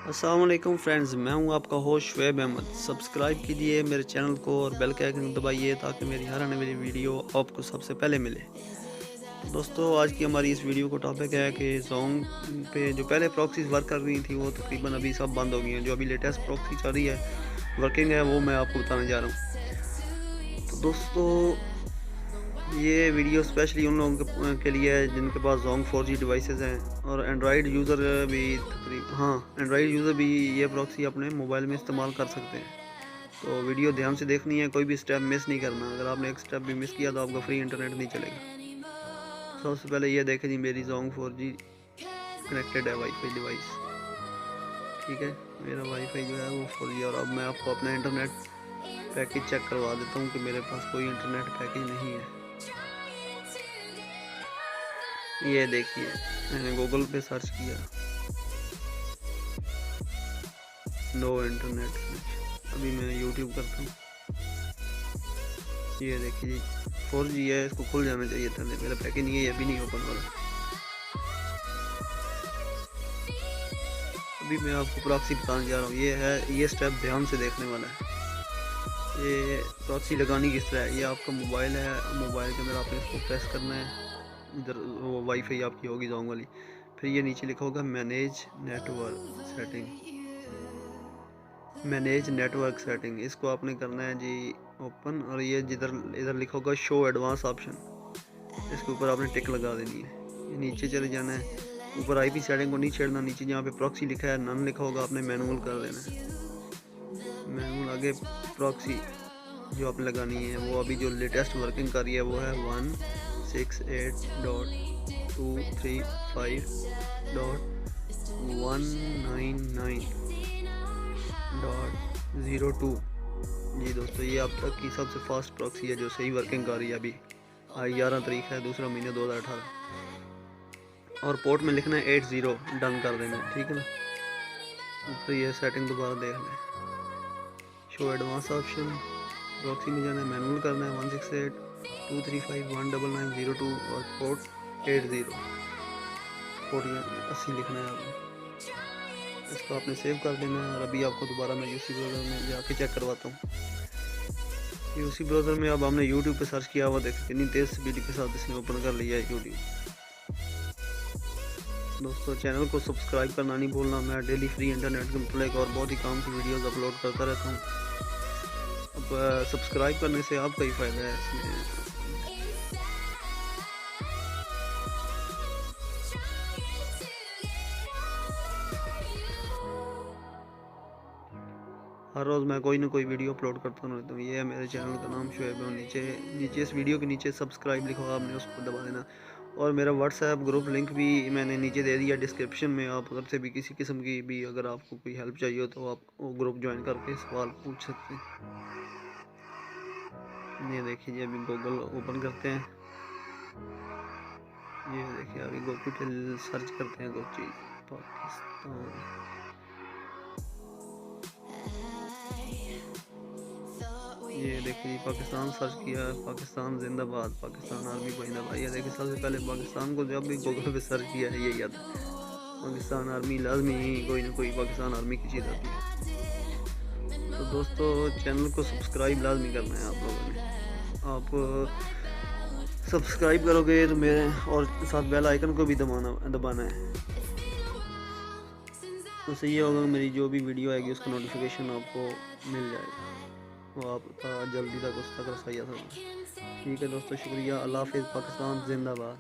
अस्सलाम वालेकुम फ्रेंड्स, मैं हूं आपका होस्ट शुएब अहमद। सब्सक्राइब कीजिए मेरे चैनल को और बेल के आइकन दबाइए ताकि मेरी हर आने वाली वीडियो आपको सबसे पहले मिले। तो दोस्तों, आज की हमारी इस वीडियो का टॉपिक है कि जोंग पे जो पहले प्रॉक्सीज वर्क कर रही थी वो तकरीबन अभी सब बंद हो गई हैं। जो अभी लेटेस्ट प्रॉक्सी चल रही है, वर्किंग है, वो मैं आपको बताने जा रहा हूँ। तो दोस्तों, ये वीडियो स्पेशली उन लोगों के लिए है जिनके पास जोंग 4G डिवाइसेस हैं और एंड्रॉयड यूज़र भी एंड्रॉयड यूज़र भी ये प्रॉक्सी अपने मोबाइल में इस्तेमाल कर सकते हैं। तो वीडियो ध्यान से देखनी है, कोई भी स्टेप मिस नहीं करना। अगर आपने एक स्टेप भी मिस किया तो आपका फ्री इंटरनेट नहीं चलेगा। तो सबसे पहले ये देखें जी, मेरी जोंग 4G कनेक्टेड है वाईफाई डिवाइस। ठीक है, मेरा वाईफाई जो है वो 4G। और अब मैं आपको अपना इंटरनेट पैकेज चेक करवा देता हूँ कि मेरे पास कोई इंटरनेट पैकेज नहीं है। ये देखिए, मैंने गूगल पे सर्च किया, नो इंटरनेट कनेक्शन। अभी मैं यूट्यूब करता हूँ। ये देखिए जी, 4G है, इसको खुल जाना चाहिए था। मेरा पैकेज नहीं है, ये भी नहीं ओपन हो रहा। अभी मैं आपको प्रॉक्सी बताने जा रहा हूँ। ये है, ये स्टेप ध्यान से देखने वाला है। ये प्रॉक्सी लगानी किस तरह है। ये आपका मोबाइल है, मोबाइल के अंदर आपने इसको प्रेस करना है। इधर वो वाईफाई आपकी होगी जोंग वाली। फिर ये नीचे लिखा होगा मैनेज नेटवर्क सेटिंग। इसको आपने करना है जी ओपन। और ये जिधर इधर लिखा होगा शो एडवांस ऑप्शन, इसके ऊपर आपने टिक लगा देनी है। ये नीचे चले जाना है, ऊपर आईपी सेटिंग को नहीं छेड़ना। नीचे जहाँ पे प्रॉक्सी लिखा है, नन लिखा होगा, आपने मैनुअल कर देना है। मैनुअल आगे प्रॉक्सी जो आपने लगानी है वो अभी जो लेटेस्ट वर्किंग कर रही है वो है 168.235.199.02। जी दोस्तों, ये अब तक की सबसे फास्ट प्रॉक्सी है जो सही वर्किंग कर रही है। अभी आज 11 तारीख है, दूसरा महीना 2018। और पोर्ट में लिखना है 80, डन कर देना, ठीक है ना। तो ये सेटिंग दोबारा देख लें, शो एडवांस ऑप्शन, प्रॉक्सी में जाना है, मैनुअल करना है 168.235.199.02 और पोर्ट 80, पोर्ट 80 लिखना है आपने। इसको आपने सेव कर देना है। और अभी आपको दोबारा मैं यूसी ब्राउज़र में जाके चेक करवाता हूँ। यूसी ब्राउज़र में अब हमने यूट्यूब पे सर्च किया हुआ, देखिए कितनी तेज़ स्पीड के साथ इसने ओपन कर लिया है यूट्यूब। दोस्तों, चैनल को सब्सक्राइब करना नहीं भूलना। मैं डेली फ्री इंटरनेट के मुतल्लिक़ और बहुत ही काम की वीडियोस अपलोड करता रहता हूँ। अब सब्सक्राइब करने से आपका ही फ़ायदा है इसमें। हर रोज़ मैं कोई ना कोई वीडियो अपलोड करता रहता हूँ। ये है मेरे चैनल का नाम शुएब है। नीचे इस वीडियो के नीचे सब्सक्राइब लिखा हुआ, आपने उसको दबा देना। और मेरा व्हाट्सएप ग्रुप लिंक भी मैंने नीचे दे दिया डिस्क्रिप्शन में। आप उधर से भी किसी किस्म की भी अगर आपको कोई हेल्प चाहिए हो तो आप वो ग्रुप ज्वाइन करके सवाल पूछ सकते हैं। ये देखिए जी, अभी गूगल ओपन करते हैं। ये देखिए, अभी गूगल सर्च करते हैं कोई चीज़, पाकिस्तान। ये देखिए, पाकिस्तान सर्च किया है, पाकिस्तान जिंदाबाद, पाकिस्तान आर्मी जिंदाबाद। ये देखिए, सबसे पहले पाकिस्तान को जब भी गूगल पे सर्च किया है यही आता है, पाकिस्तान आर्मी। लाजमी ही कोई ना कोई पाकिस्तान आर्मी की चीज़ आती है। तो दोस्तों, चैनल को सब्सक्राइब लाजमी करना है आप लोगों ने। आप सब्सक्राइब करोगे तो मेरे और साथ बेल आइकन को भी दबाना है। तो सही होगा, मेरी जो भी वीडियो आएगी उसका नोटिफिकेशन आपको मिल जाएगा, वो आपका जल्दी तक उस तक रसाई आ सकता है। ठीक है दोस्तों, शुक्रिया। अल्लाह हाफिज़। पाकिस्तान जिंदाबाद।